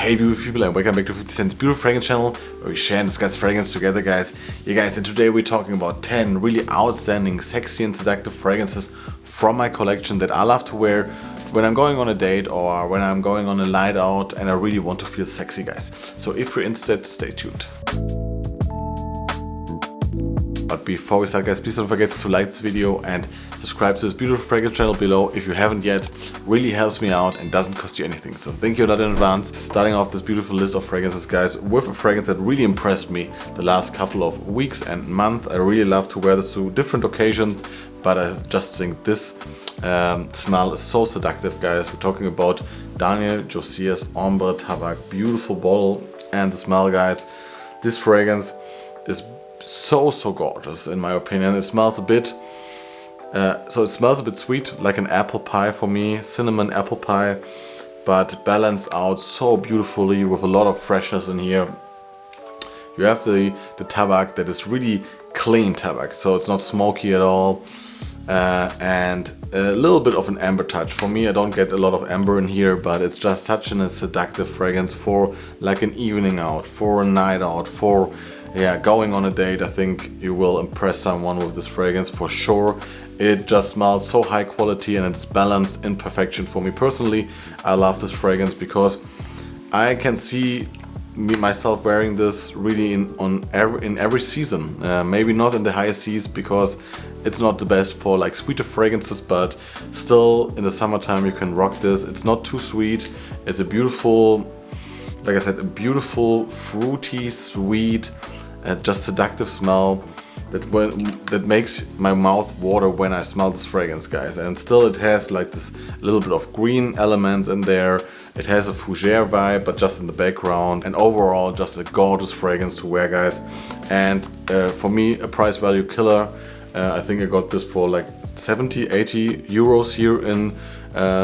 Hey beautiful people, and welcome back to 50 Cent's beautiful fragrance channel, where we share and discuss fragrance together, guys. Yeah guys, and today we're talking about 10 really outstanding, sexy and seductive fragrances from my collection that I love to wear when I'm going on a date or when I'm going on a night out and I really want to feel sexy, guys. So if you're interested, stay tuned. But before we start, guys, please don't forget to like this video and subscribe to this beautiful fragrance channel below if you haven't yet. Really helps me out and doesn't cost you anything. So thank you a lot in advance. Starting off this beautiful list of fragrances, guys, with a fragrance that really impressed me the last couple of weeks and months. I really love to wear this to different occasions, but I just think this smell is so seductive, guys. We're talking about Josier's Ambre Tabac. Beautiful bottle, and the smell, guys. This fragrance is so gorgeous in my opinion. It smells a bit sweet, like an apple pie for me, cinnamon apple pie, but balanced out so beautifully with a lot of freshness in here. You have the tabac that is really clean tabac, so it's not smoky at all, and a little bit of an amber touch. For me, I don't get a lot of amber in here, but it's just such a seductive fragrance for like an evening out, for a night out, for going on a date. I think you will impress someone with this fragrance for sure. It just smells so high quality and it's balanced in perfection. For me personally, I love this fragrance because I can see myself wearing this really in every season. Maybe not in the high seas because it's not the best for like sweeter fragrances, but still in the summertime you can rock this. It's not too sweet. It's a beautiful, like I said, a beautiful, fruity, sweet, just seductive smell that makes my mouth water when I smell this fragrance, guys. And still it has like this little bit of green elements in there. It has a fougere vibe, but just in the background. And overall, just a gorgeous fragrance to wear, guys. And for me, a price value killer. I think I got this for like 70-80 euros here in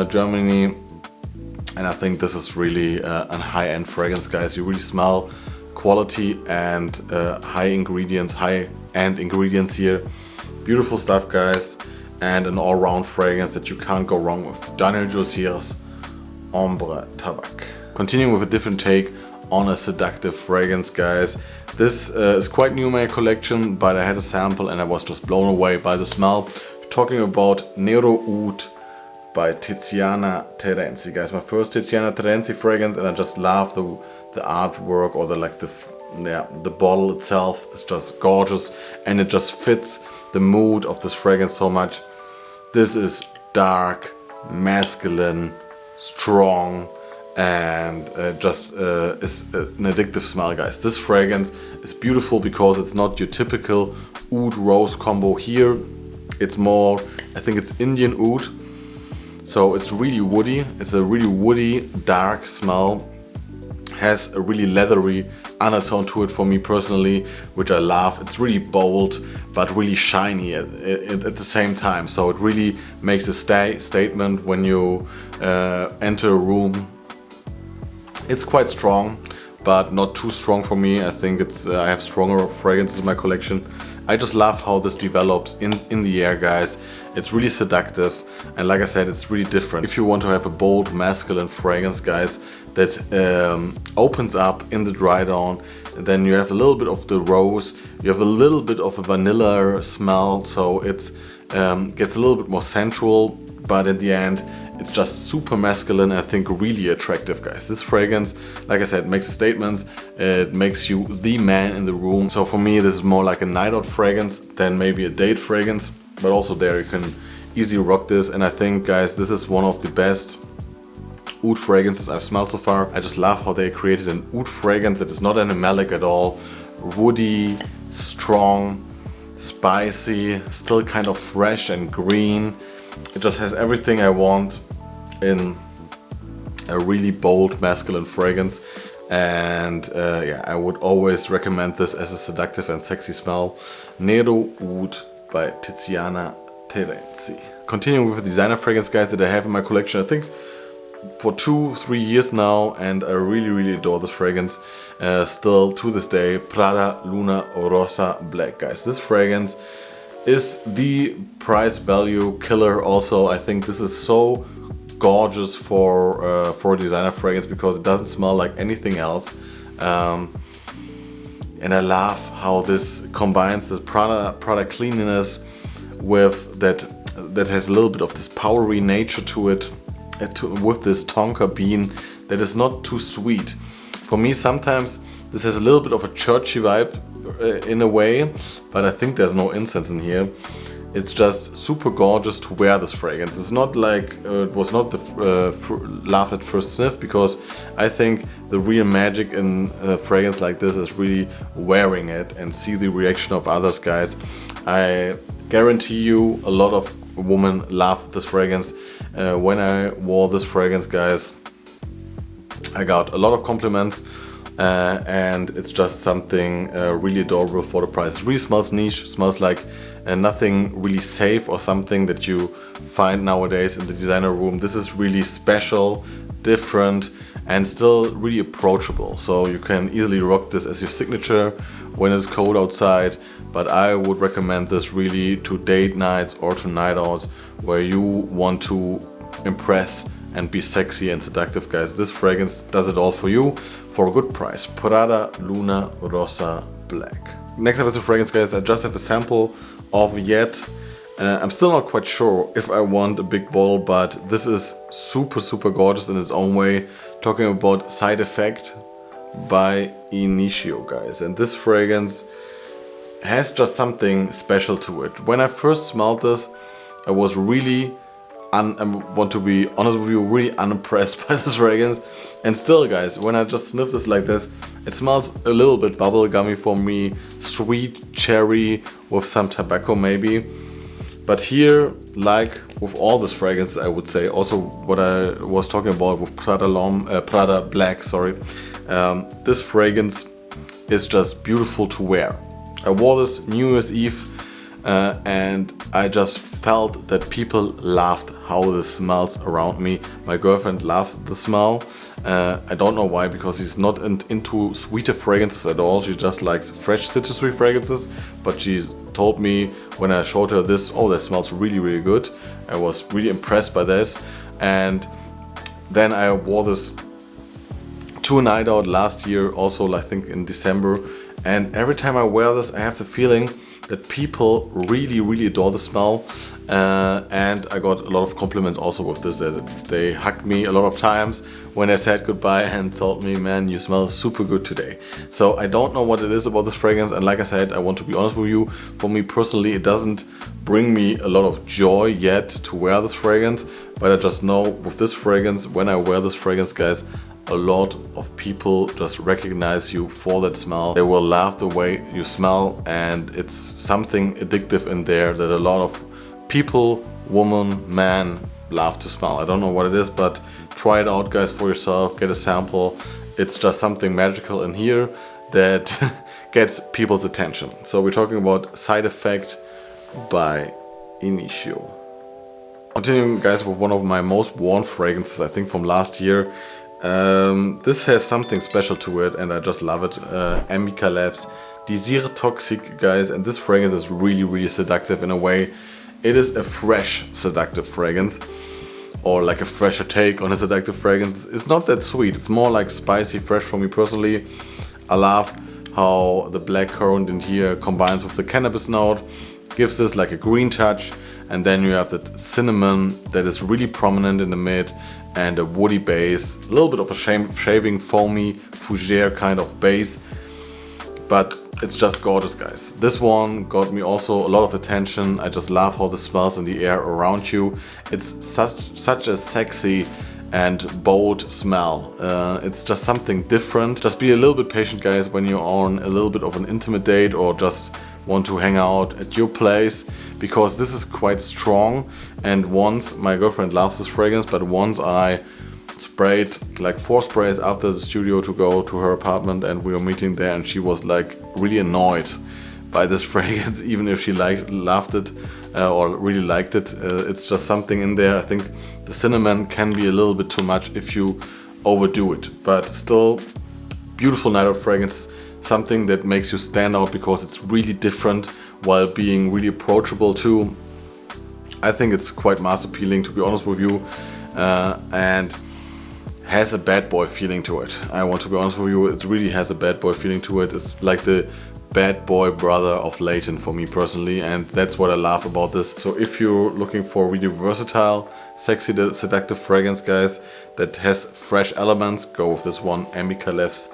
Germany. And I think this is really a high-end fragrance, guys. You really smell quality and high-end ingredients here. Beautiful stuff, guys, and an all-round fragrance that you can't go wrong with. Josier's Ambre Tabac. Continuing with a different take on a seductive fragrance, guys. This is quite new in my collection, but I had a sample and I was just blown away by the smell. We're talking about Nero Oudh by Tiziana Terenzi, guys. My first Tiziana Terenzi fragrance, and I just love the artwork or the bottle itself. It's just gorgeous and it just fits the mood of this fragrance so much. This is dark, masculine, strong, and just is an addictive smell, guys. This fragrance is beautiful because it's not your typical oud rose combo here. It's more, I think it's Indian oud. So it's really woody. It's a really woody, dark smell. Has a really leathery undertone to it for me personally, which I love. It's really bold, but really shiny at the same time. So it really makes a statement when you enter a room. It's quite strong, but not too strong for me. I think I have stronger fragrances in my collection. I just love how this develops in the air, guys. It's really seductive, and like I said, it's really different. If you want to have a bold masculine fragrance, guys, that opens up in the dry down, then you have a little bit of the rose, you have a little bit of a vanilla smell, so it gets a little bit more sensual, but in the end it's just super masculine and I think really attractive, guys. This fragrance, like I said, makes a statement. It makes you the man in the room. So for me, this is more like a night out fragrance than maybe a date fragrance, but also there you can easily rock this. And I think, guys, this is one of the best oud fragrances I've smelled so far. I just love how they created an oud fragrance that is not animalic at all. Woody, strong, spicy, still kind of fresh and green. It just has everything I want in a really bold masculine fragrance, and I would always recommend this as a seductive and sexy smell. Nero Oudh by Tiziana Terenzi. Continuing with the designer fragrance, guys, that I have in my collection, I think for 2-3 years now, and I really adore this fragrance still to this day. Prada Luna Rossa Black, guys. This fragrance is the price value killer also. I think this is so gorgeous for a designer fragrance because it doesn't smell like anything else. And I love how this combines the Prada cleanliness with that has a little bit of this powdery nature to it, with this tonka bean that is not too sweet. For me, sometimes this has a little bit of a churchy vibe in a way, but I think there's no incense in here. It's just super gorgeous to wear this fragrance. It's not like it was not the love at first sniff, because I think the real magic in a fragrance like this is really wearing it and see the reaction of others, guys. I guarantee you a lot of women love this fragrance. When I wore this fragrance, guys, I got a lot of compliments. And it's just something really adorable for the price. It really smells niche, smells like nothing really safe or something that you find nowadays in the designer room. This is really special, different, and still really approachable. So you can easily rock this as your signature when it's cold outside. But I would recommend this really to date nights or to night outs where you want to impress and be sexy and seductive, guys. This fragrance does it all for you for a good price. Prada Luna Rossa Black. Next up is a fragrance, guys. I just have a sample of yet. I'm still not quite sure if I want a big bottle, but this is super gorgeous in its own way. Talking about Side Effect by Initio, guys. And this fragrance has just something special to it. When I first smelled this, I was really I want to be honest with you, really unimpressed by this fragrance. And still, guys, when I just sniff this like this, it smells a little bit bubblegummy for me, sweet cherry with some tobacco maybe. But here, like with all this fragrances, I would say, also what I was talking about with Prada Black, sorry, this fragrance is just beautiful to wear. I wore this New Year's Eve and I just felt that people loved how this smells around me. My girlfriend loves the smell. I don't know why, because she's not into sweeter fragrances at all. She just likes fresh citrusy fragrances. But she told me when I showed her this, oh, that smells really good. I was really impressed by this. And then I wore this to a night out last year, also I think in December. And every time I wear this, I have the feeling that people really adore the smell, and I got a lot of compliments also with this. They hugged me a lot of times when I said goodbye and told me, man, you smell super good today. So I don't know what it is about this fragrance, and like I said, I want to be honest with you, for me personally it doesn't bring me a lot of joy yet to wear this fragrance, but I just know with this fragrance, when I wear this fragrance, guys, a lot of people just recognize you for that smell. They will love the way you smell, and it's something addictive in there that a lot of people, woman, man, love to smell. I don't know what it is, but try it out, guys, for yourself. Get a sample. It's just something magical in here that gets people's attention. So we're talking about Side Effect by Initio. Continuing, guys, with one of my most worn fragrances, I think from last year. This has something special to it, and I just love it. M.Micallef DesirToxic, guys, and this fragrance is really seductive in a way. It is a fresh seductive fragrance, or like a fresher take on a seductive fragrance. It's not that sweet, it's more like spicy fresh for me personally. I love how the black currant in here combines with the cannabis note, gives this like a green touch, and then you have that cinnamon that is really prominent in the mid, and a woody base, a little bit of a shaving, foamy, fougere kind of base. But it's just gorgeous, guys. This one got me also a lot of attention. I just love how this smells in the air around you. It's such a sexy and bold smell. It's just something different. Just be a little bit patient, guys, when you're on a little bit of an intimate date or just want to hang out at your place, because this is quite strong. And once, my girlfriend loves this fragrance, but once I sprayed like 4 sprays after the studio to go to her apartment, and we were meeting there, and she was like really annoyed by this fragrance, even if she loved it or really liked it. It's just something in there. I think the cinnamon can be a little bit too much if you overdo it, but still beautiful night out fragrance. Something that makes you stand out because it's really different while being really approachable too. I think it's quite mass appealing, to be honest with you. and has a bad boy feeling to it. I want to be honest with you, it really has a bad boy feeling to it. It's like the bad boy brother of Leighton for me personally, and that's what I love about this. So if you're looking for really versatile, sexy, seductive fragrance, guys, that has fresh elements, go with this one, M.Micallef's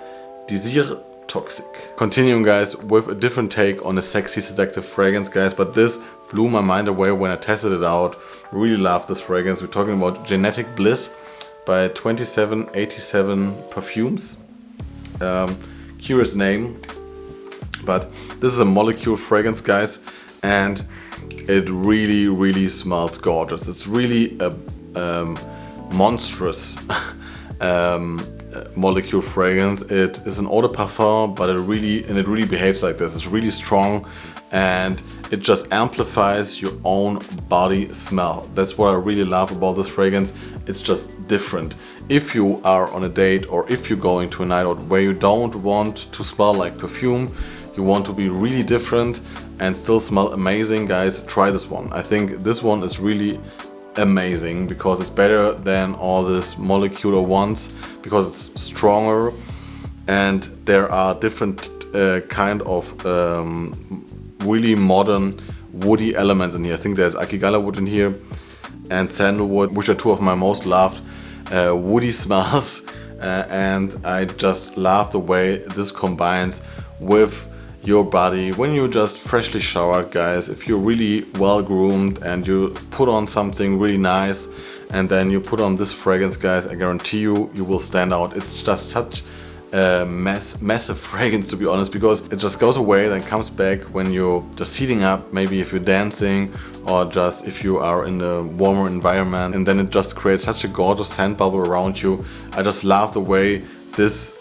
DesirToxic. Continuing, guys, with a different take on a sexy, seductive fragrance, guys, but this blew my mind away when I tested it out. Really love this fragrance. We're talking about Genetic Bliss by 2787 Perfumes. Curious name, but this is a molecule fragrance, guys, and it really smells gorgeous. It's really a monstrous molecule fragrance. It is an eau de parfum, but it really behaves like this. It's really strong, and it just amplifies your own body smell. That's what I really love about this fragrance. It's just different. If you are on a date, or if you're going to a night out where you don't want to smell like perfume, you want to be really different and still smell amazing, guys, try this one. I think this one is really amazing because it's better than all this molecular ones, because it's stronger and there are different kind of really modern woody elements in here. I think there's akigala wood in here and sandalwood, which are two of my most loved woody smells, and I just love the way this combines with your body when you just freshly showered, guys. If you're really well groomed and you put on something really nice and then you put on this fragrance, guys, I guarantee you will stand out. It's just such massive fragrance, to be honest, because it just goes away then comes back when you're just heating up, maybe if you're dancing or just if you are in a warmer environment, and then it just creates such a gorgeous scent bubble around you. I just love the way this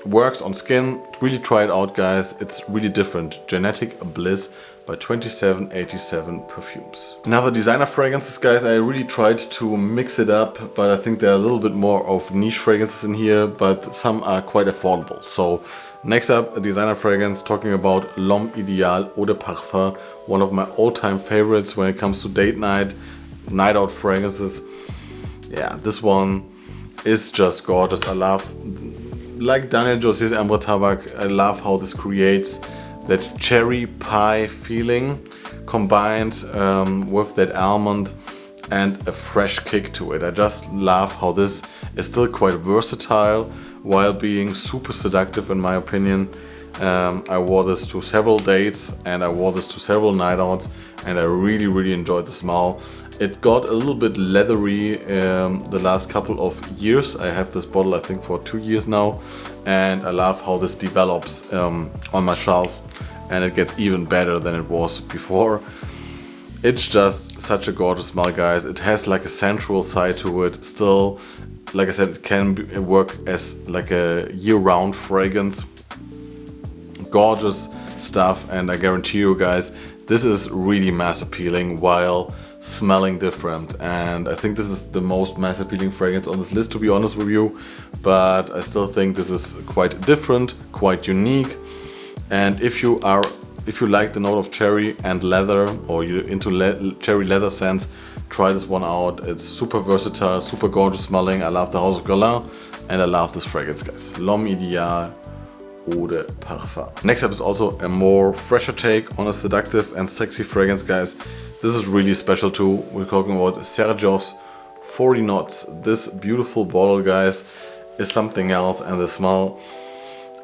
works on skin. Really try it out, guys. It's really different. Genetic Bliss by 2787 Perfumes. Another designer fragrances, guys. I really tried to mix it up, but I think there are a little bit more of niche fragrances in here, but some are quite affordable. So next up, a designer fragrance, talking about L'Homme Idéal Eau de Parfum, one of my all-time favorites when it comes to date night out fragrances. Yeah, this one is just gorgeous. I love, like Daniel Josier's Ambre Tabac, I love how this creates that cherry pie feeling combined with that almond and a fresh kick to it. I just love how this is still quite versatile while being super seductive, in my opinion. I wore this to several dates and I wore this to several night outs, and I really enjoyed the smell. It got a little bit leathery the last couple of years. I have this bottle, I think, for 2 years now, and I love how this develops on my shelf, and it gets even better than it was before. It's just such a gorgeous smell, guys. It has like a sensual side to it. Still, like I said, it can work as like a year-round fragrance. Gorgeous stuff, and I guarantee you, guys, this is really mass appealing while smelling different, and I think this is the most mass appealing fragrance on this list, to be honest with you, but I still think this is quite different, quite unique. And if you like the note of cherry and leather, or you're into cherry leather scents, try this one out. It's super versatile, super gorgeous smelling. I love the House of Guerlain and I love this fragrance, guys. L'Homme Idéal Eau de Parfum. Next up is also a more fresher take on a seductive and sexy fragrance, guys. This is really special too. We're talking about Xerjoff's 40 Knots. This beautiful bottle, guys, is something else, and the smell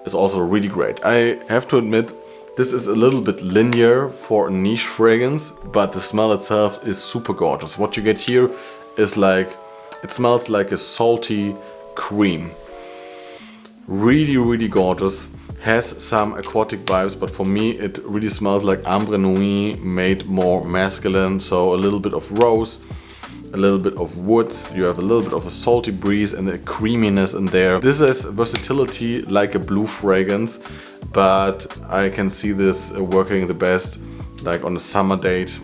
is also really great. I have to admit, this is a little bit linear for a niche fragrance, but the smell itself is super gorgeous. What you get here is like, it smells like a salty cream. Really gorgeous. Has some aquatic vibes, but for me it really smells like Ambre Nuit made more masculine. So a little bit of rose, a little bit of woods, you have a little bit of a salty breeze and a creaminess in there. This is versatility like a blue fragrance, but I can see this working the best like on a summer date.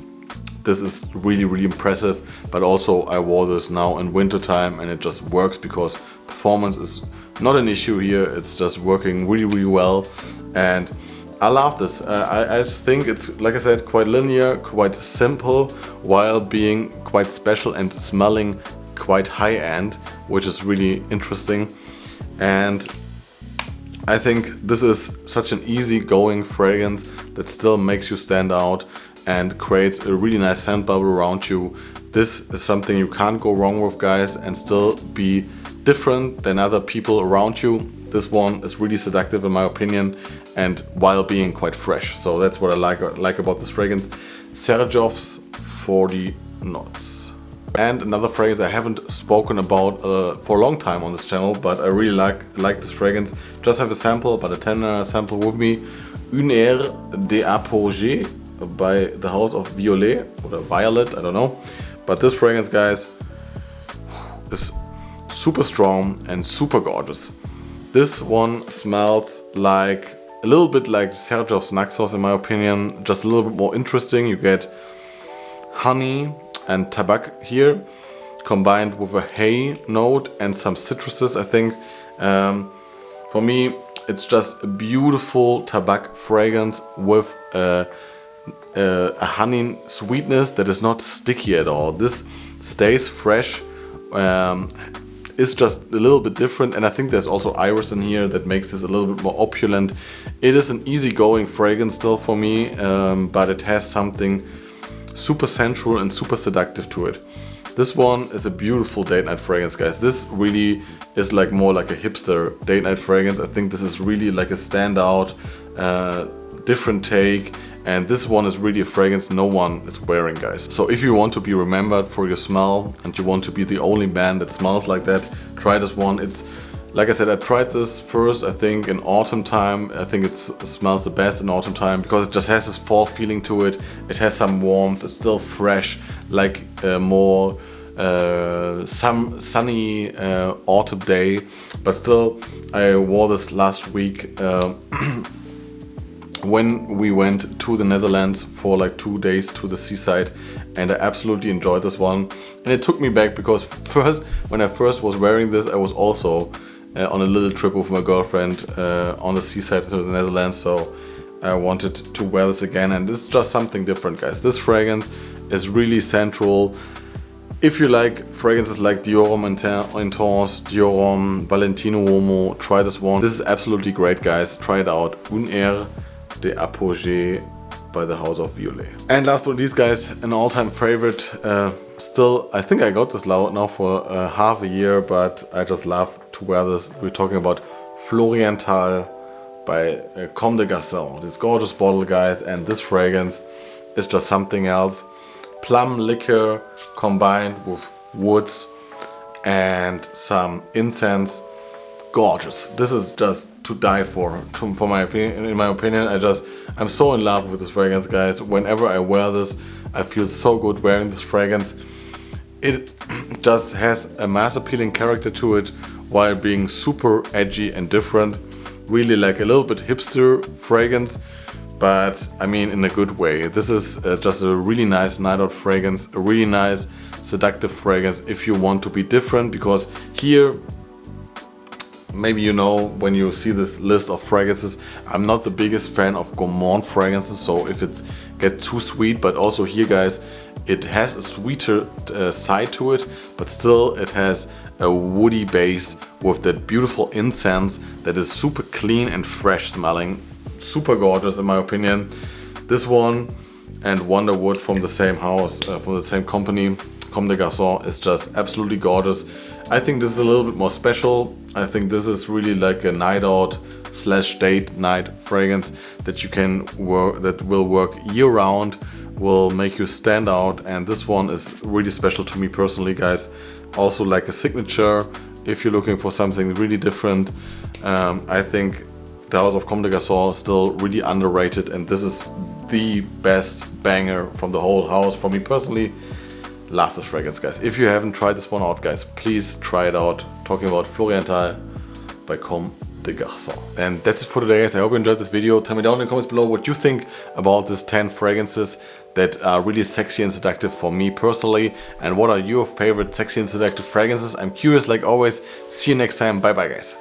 This is really impressive, but also I wore this now in winter time and it just works because performance is not an issue here. It's just working really well, and I love this. I think it's, like I said, quite linear, quite simple, while being quite special and smelling quite high end, which is really interesting. And I think this is such an easy going fragrance that still makes you stand out and creates a really nice scent bubble around you. This is something you can't go wrong with, guys, and still be different than other people around you. This one is really seductive in my opinion, and while being quite fresh. So that's what I like about this fragrance. Xerjoff's 40 Knots. And another fragrance I haven't spoken about for a long time on this channel, but I really like this fragrance. Just have a sample, but a 10 sample with me. Une Aire d'Apogée by the House of Violet, or Violet, I don't know. But this fragrance, guys, is super strong and super gorgeous. This one smells like a little bit like Xerjoff's Naxos in my opinion, just a little bit more interesting. You get honey and tabac here, combined with a hay note and some citruses, I think. For me, it's just a beautiful tabac fragrance with a honey sweetness that is not sticky at all. This stays fresh, is just a little bit different, and I think there's also iris in here that makes this a little bit more opulent. It is an easygoing fragrance still for me, but it has something super sensual and super seductive to it. This one is a beautiful date night fragrance, guys. This really is like more like a hipster date night fragrance. I think this is really like a standout, different take. And this one is really a fragrance no one is wearing, guys. So if you want to be remembered for your smell and you want to be the only man that smells like that, try this one. It's, like I said, I tried this first, I think in autumn time. I think it smells the best in autumn time because it just has this fall feeling to it. It has some warmth, it's still fresh, like more sunny autumn day. But still, I wore this last week when we went to the Netherlands for like 2 days to the seaside, and I absolutely enjoyed this one. And it took me back because when I first was wearing this, I was also on a little trip with my girlfriend on the seaside to the Netherlands, so I wanted to wear this again, and this is just something different, guys. This fragrance is really sensual. If you like fragrances like Dior Homme Intense, Dior Homme, Valentino Uomo, try this one. This is absolutely great, guys. Try it out. Une Aire d'Apogée by the House of Violet. And last but not least, guys, an all-time favorite. Still, I think I got this now for half a year, but I just love to wear this. We're talking about Floriental by Comme des Garçons. This gorgeous bottle, guys, and this fragrance is just something else. Plum liquor combined with woods and some incense. Gorgeous. This is just to die for my opinion. In my opinion, I'm so in love with this fragrance, guys. Whenever I wear this, I feel so good wearing this fragrance. It just has a mass appealing character to it while being super edgy and different. Really like a little bit hipster fragrance, but I mean in a good way. This is just a really nice night out fragrance, a really nice seductive fragrance if you want to be different, because here, maybe you know when you see this list of fragrances, I'm not the biggest fan of gourmand fragrances, so if it gets too sweet, but also here, guys, it has a sweeter side to it, but still it has a woody base with that beautiful incense that is super clean and fresh smelling. Super gorgeous in my opinion. This one and Wonderwood from the same house, from the same company, Comme des Garçons, is just absolutely gorgeous. I think this is a little bit more special. I think this is really like a night out / date night fragrance that you can work, that will work year round, will make you stand out, and this one is really special to me personally, guys. Also like a signature if you're looking for something really different. I think the House of Comme des Garçons is still really underrated, and this is the best banger from the whole house for me personally. Love this fragrance, guys. If you haven't tried this one out, guys, please try it out. Talking about Floriental by Comme des Garçons. And that's it for today, guys. I hope you enjoyed this video. Tell me down in the comments below what you think about these 10 fragrances that are really sexy and seductive for me personally, and what are your favorite sexy and seductive fragrances. I'm curious like always. See you next time. Bye bye, guys.